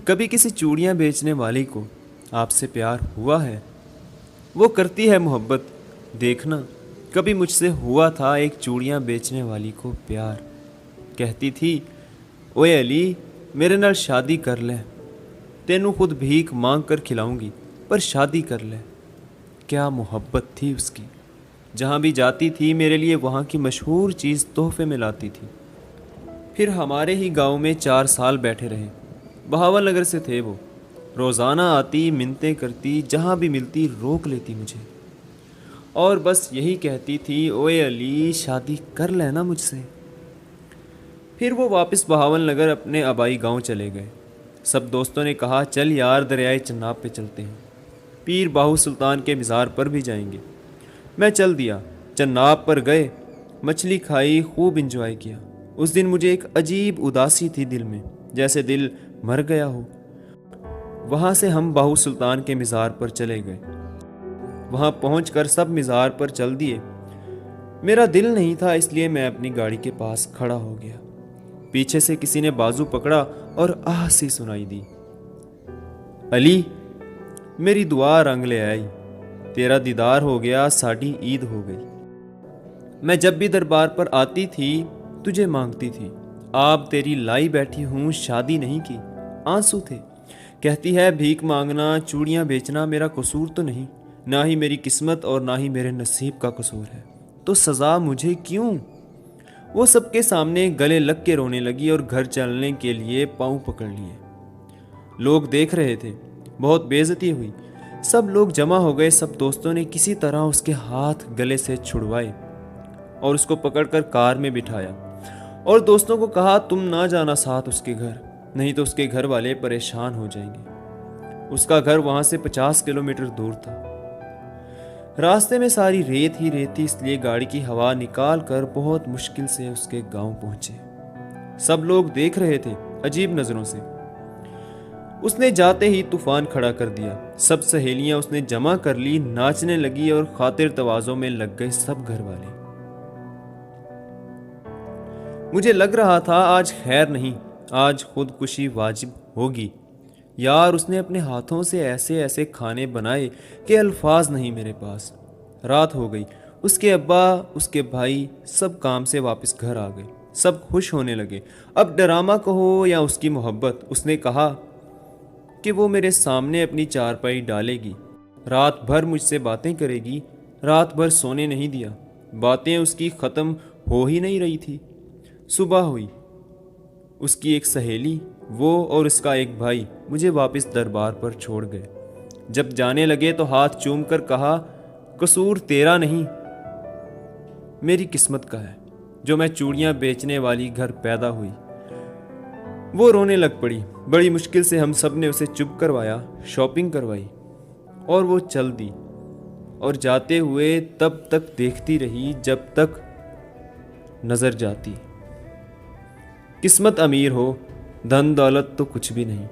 کبھی کسی چوڑیاں بیچنے والی کو آپ سے پیار ہوا ہے؟ وہ کرتی ہے محبت، دیکھنا کبھی مجھ سے ہوا تھا ایک چوڑیاں بیچنے والی کو پیار۔ کہتی تھی اوے علی میرے نال شادی کر لے، تینوں خود بھیک مانگ کر کھلاؤں گی پر شادی کر لے۔ کیا محبت تھی اس کی، جہاں بھی جاتی تھی میرے لیے وہاں کی مشہور چیز تحفے میں لاتی تھی۔ پھر ہمارے ہی گاؤں میں 4 سال بیٹھے رہے، بہاول نگر سے تھے وہ۔ روزانہ آتی، منتیں کرتی، جہاں بھی ملتی روک لیتی مجھے، اور بس یہی کہتی تھی اوے علی شادی کر لینا مجھ سے۔ پھر وہ واپس بہاول نگر اپنے آبائی گاؤں چلے گئے۔ سب دوستوں نے کہا چل یار دریائے چناب پہ چلتے ہیں، پیر باہو سلطان کے مزار پر بھی جائیں گے۔ میں چل دیا، چناب پر گئے، مچھلی کھائی، خوب انجوائے کیا۔ اس دن مجھے ایک عجیب اداسی تھی دل میں، جیسے دل مر گیا ہو۔ وہاں سے ہم باہو سلطان کے مزار پر چلے گئے۔ وہاں پہنچ کر سب مزار پر چل دیے۔ میرا دل نہیں تھا، اس لیے میں اپنی گاڑی کے پاس کھڑا ہو گیا۔ پیچھے سے کسی نے بازو پکڑا اور آہ سی سنائی دی، علی میری دعا رنگ لے آئی، تیرا دیدار ہو گیا، ساڈی عید ہو گئی۔ میں جب بھی دربار پر آتی تھی تجھے مانگتی تھی، آپ تیری لائی بیٹھی ہوں، شادی نہیں کی۔ آنسو تھے۔ کہتی ہے بھیک مانگنا، چوڑیاں بیچنا میرا قصور تو نہیں، نہ ہی میری قسمت اور نہ ہی میرے نصیب کا قصور ہے، تو سزا مجھے کیوں؟ وہ سب کے سامنے گلے لگ کے رونے لگی اور گھر چلنے کے لیے پاؤں پکڑ لیے۔ لوگ دیکھ رہے تھے، بہت بے عزتی ہوئی۔ سب لوگ جمع ہو گئے، سب دوستوں نے کسی طرح اس کے ہاتھ گلے سے چھڑوائے اور اس کو پکڑ کر کار میں بٹھایا، اور دوستوں کو کہا تم نہ جانا ساتھ اس کے گھر، نہیں تو اس کے گھر والے پریشان ہو جائیں گے۔ اس کا گھر وہاں سے 50 کلومیٹر دور تھا۔ راستے میں ساری ریت ہی ریت تھی، اس لیے گاڑی کی ہوا نکال کر بہت مشکل سے اس کے گاؤں پہنچے۔ سب لوگ دیکھ رہے تھے عجیب نظروں سے۔ اس نے جاتے ہی طوفان کھڑا کر دیا۔ سب سہیلیاں اس نے جمع کر لی، ناچنے لگی اور خاطر تواضع میں لگ گئے سب گھر والے۔ مجھے لگ رہا تھا آج خیر نہیں، آج خودکشی واجب ہوگی۔ یار اس نے اپنے ہاتھوں سے ایسے ایسے کھانے بنائے کہ الفاظ نہیں میرے پاس۔ رات ہو گئی، اس کے ابا، اس کے بھائی سب کام سے واپس گھر آ گئے، سب خوش ہونے لگے۔ اب ڈرامہ کہو یا اس کی محبت، اس نے کہا کہ وہ میرے سامنے اپنی چارپائی ڈالے گی، رات بھر مجھ سے باتیں کرے گی، رات بھر سونے نہیں دیا۔ باتیں اس کی ختم ہو ہی نہیں رہی تھی۔ صبح ہوئی، اس کی ایک سہیلی، وہ اور اس کا ایک بھائی مجھے واپس دربار پر چھوڑ گئے۔ جب جانے لگے تو ہاتھ چوم کر کہا قصور تیرا نہیں، میری قسمت کا ہے جو میں چوڑیاں بیچنے والی گھر پیدا ہوئی۔ وہ رونے لگ پڑی۔ بڑی مشکل سے ہم سب نے اسے چپ کروایا، شاپنگ کروائی، اور وہ چل دی، اور جاتے ہوئے تب تک دیکھتی رہی جب تک نظر جاتی۔ قسمت امیر ہو، دھن دولت تو کچھ بھی نہیں۔